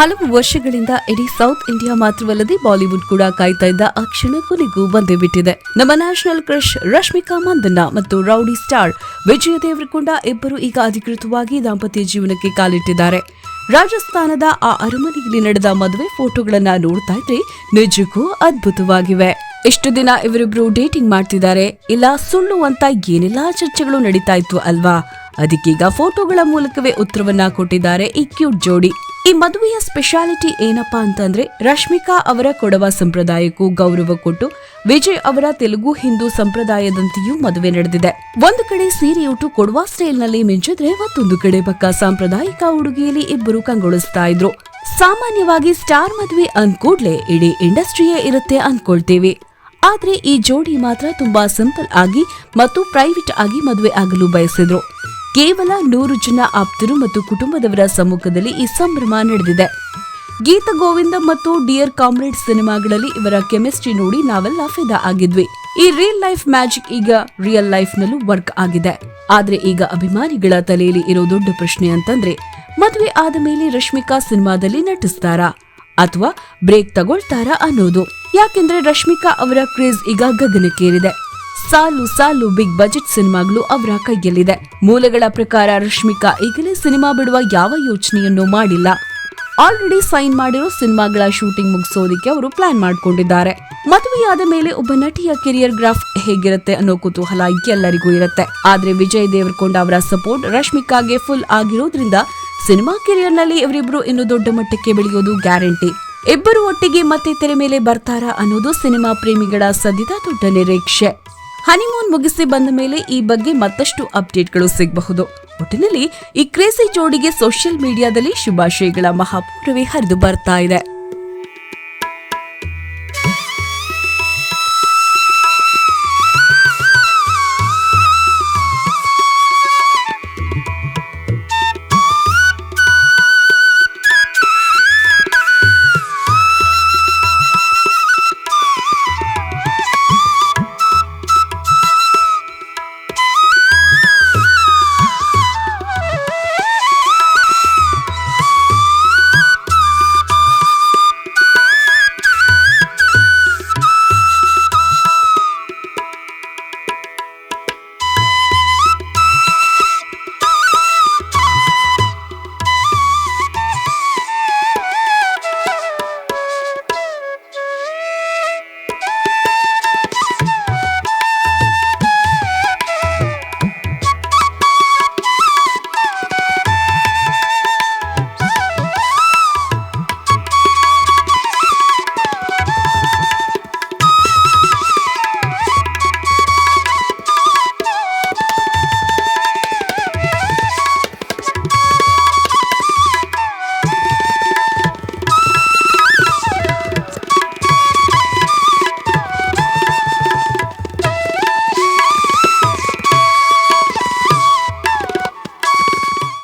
ಹಲವು ವರ್ಷಗಳಿಂದ ಇಡೀ ಸೌತ್ ಇಂಡಿಯಾ ಮಾತ್ರವಲ್ಲದೆ ಬಾಲಿವುಡ್ ಕೂಡ ಕಾಯ್ತಾ ಇದ್ದ ಆ ಕ್ಷಣ ಕೊನೆಗೂ ಬಂದೇ ಬಿಟ್ಟಿದೆ. ನಮ್ಮ ನ್ಯಾಷನಲ್ ಕ್ರಶ್ ರಶ್ಮಿಕಾ ಮಂದಣ್ಣ ಮತ್ತು ರೌಡಿ ಸ್ಟಾರ್ ವಿಜಯ್ ದೇವರಕೊಂಡ ಇಬ್ಬರು ಈಗ ಅಧಿಕೃತವಾಗಿ ದಾಂಪತ್ಯ ಜೀವನಕ್ಕೆ ಕಾಲಿಟ್ಟಿದ್ದಾರೆ. ರಾಜಸ್ಥಾನದ ಆ ಅರಮನೆಯಲ್ಲಿ ನಡೆದ ಮದುವೆ ಫೋಟೋಗಳನ್ನ ನೋಡ್ತಾ ಇದ್ರೆ ನಿಜಕ್ಕೂ ಅದ್ಭುತವಾಗಿವೆ. ಇಷ್ಟು ದಿನ ಇವರಿಬ್ರು ಡೇಟಿಂಗ್ ಮಾಡ್ತಿದ್ದಾರೆ, ಇಲ್ಲ ಸುಳ್ಳು ಅಂತ ಏನೆಲ್ಲಾ ಚರ್ಚೆಗಳು ನಡೀತಾ ಇತ್ತು ಅಲ್ವಾ? ಅದಕ್ಕೀಗ ಫೋಟೋಗಳ ಮೂಲಕವೇ ಉತ್ತರವನ್ನ ಕೊಟ್ಟಿದ್ದಾರೆ ಈ ಕ್ಯೂಟ್ ಜೋಡಿ. ಈ ಮದುವೆಯ ಸ್ಪೆಷಾಲಿಟಿ ಏನಪ್ಪಾ ಅಂತಂದ್ರೆ, ರಶ್ಮಿಕಾ ಅವರ ಕೊಡವ ಸಂಪ್ರದಾಯಕ್ಕೂ ಗೌರವ ಕೊಟ್ಟು ವಿಜಯ್ ಅವರ ತೆಲುಗು ಹಿಂದೂ ಸಂಪ್ರದಾಯದಂತೆಯೂ ಮದುವೆ ನಡೆದಿದೆ. ಒಂದು ಕಡೆ ಸೀರೆಯುಟ್ಟು ಕೊಡವ ಸ್ಟೈಲ್ ನಲ್ಲಿ ಮಿಂಚಿದ್ರೆ, ಮತ್ತೊಂದು ಕಡೆ ಪಕ್ಕ ಸಾಂಪ್ರದಾಯಿಕ ಉಡುಗೆಯಲ್ಲಿ ಇಬ್ಬರು ಕಂಗೊಳಿಸ್ತಾ ಇದ್ರು. ಸಾಮಾನ್ಯವಾಗಿ ಸ್ಟಾರ್ ಮದುವೆ ಅಂದ್ಕೂಡ್ಲೆ ಇಡೀ ಇಂಡಸ್ಟ್ರಿಯೇ ಇರುತ್ತೆ ಅನ್ಕೊಳ್ತೇವೆ. ಆದ್ರೆ ಈ ಜೋಡಿ ಮಾತ್ರ ತುಂಬಾ ಸಿಂಪಲ್ ಆಗಿ ಮತ್ತು ಪ್ರೈವೇಟ್ ಆಗಿ ಮದುವೆ ಆಗಲು ಬಯಸಿದ್ರು. ಕೇವಲ 100 ಜನ ಆಪ್ತರು ಮತ್ತು ಕುಟುಂಬದವರ ಸಮ್ಮುಖದಲ್ಲಿ ಈ ಸಂಭ್ರಮ ನಡೆದಿದೆ. ಗೀತ ಗೋವಿಂದ ಮತ್ತು ಡಿಯರ್ ಕಾಮ್ರೇಡ್ ಸಿನಿಮಾಗಳಲ್ಲಿ ಇವರ ಕೆಮಿಸ್ಟ್ರಿ ನೋಡಿ ನಾವೆಲ್ಲ ಫಿದಾ ಆಗಿದ್ವಿ. ಈ ರಿಯಲ್ ಲೈಫ್ ಮ್ಯಾಜಿಕ್ ಈಗ ರಿಯಲ್ ಲೈಫ್ ನಲ್ಲೂ ವರ್ಕ್ ಆಗಿದೆ. ಆದ್ರೆ ಈಗ ಅಭಿಮಾನಿಗಳ ತಲೆಯಲ್ಲಿ ಇರೋ ದೊಡ್ಡ ಪ್ರಶ್ನೆ ಅಂತಂದ್ರೆ, ಮದುವೆ ಆದ ಮೇಲೆ ರಶ್ಮಿಕಾ ಸಿನಿಮಾದಲ್ಲಿ ನಟಿಸ್ತಾರಾ ಅಥವಾ ಬ್ರೇಕ್ ತಗೊಳ್ತಾರಾ ಅನ್ನೋದು. ಯಾಕೆಂದ್ರೆ ರಶ್ಮಿಕಾ ಅವರ ಕ್ರೇಜ್ ಈಗ ಗಗನಕ್ಕೇರಿದೆ. ಸಾಲು ಸಾಲು ಬಿಗ್ ಬಜೆಟ್ ಸಿನಿಮಾಗಳು ಅವರ ಕೈಯಲ್ಲಿದೆ. ಮೂಲಗಳ ಪ್ರಕಾರ ರಶ್ಮಿಕಾ ಈಗಲೇ ಸಿನಿಮಾ ಬಿಡುವ ಯಾವ ಯೋಚನೆಯನ್ನು ಮಾಡಿಲ್ಲ. ಆಲ್ರೆಡಿ ಸೈನ್ ಮಾಡಿರೋ ಸಿನಿಮಾಗಳ ಶೂಟಿಂಗ್ ಮುಗಿಸೋದಕ್ಕೆ ಅವರು ಪ್ಲಾನ್ ಮಾಡ್ಕೊಂಡಿದ್ದಾರೆ. ಮದುವೆಯಾದ ಮೇಲೆ ಒಬ್ಬ ನಟಿಯ ಕೆರಿಯರ್ ಗ್ರಾಫ್ ಹೇಗಿರುತ್ತೆ ಅನ್ನೋ ಕುತೂಹಲ ಎಲ್ಲರಿಗೂ ಇರುತ್ತೆ. ಆದ್ರೆ ವಿಜಯ್ ದೇವರಕೊಂಡ ಅವರ ಸಪೋರ್ಟ್ ರಶ್ಮಿಕಾಗೆ ಫುಲ್ ಆಗಿರೋದ್ರಿಂದ ಸಿನಿಮಾ ಕೆರಿಯರ್ ನಲ್ಲಿ ಇವರಿಬ್ರು ಇನ್ನು ದೊಡ್ಡ ಮಟ್ಟಕ್ಕೆ ಬೆಳೆಯೋದು ಗ್ಯಾರಂಟಿ. ಇಬ್ಬರು ಒಟ್ಟಿಗೆ ಮತ್ತೆ ತೆರೆ ಮೇಲೆ ಬರ್ತಾರಾ ಅನ್ನೋದು ಸಿನಿಮಾ ಪ್ರೇಮಿಗಳ ಸದ್ಯದ ದೊಡ್ಡ ನಿರೀಕ್ಷೆ. ಹನಿಮೂನ್ ಮುಗಿಸಿ ಬಂದ ಮೇಲೆ ಈ ಬಗ್ಗೆ ಮತ್ತಷ್ಟು ಅಪ್ಡೇಟ್ಗಳು ಸಿಗಬಹುದು. ಒಟ್ಟಿನಲ್ಲಿ ಈ ಕ್ರೇಜಿ ಜೋಡಿಗೆ ಸೋಷಿಯಲ್ ಮೀಡಿಯಾದಲ್ಲಿ ಶುಭಾಶಯಗಳ ಮಹಾಪೂರವೇ ಹರಿದು ಬರ್ತಾ ಇದೆ.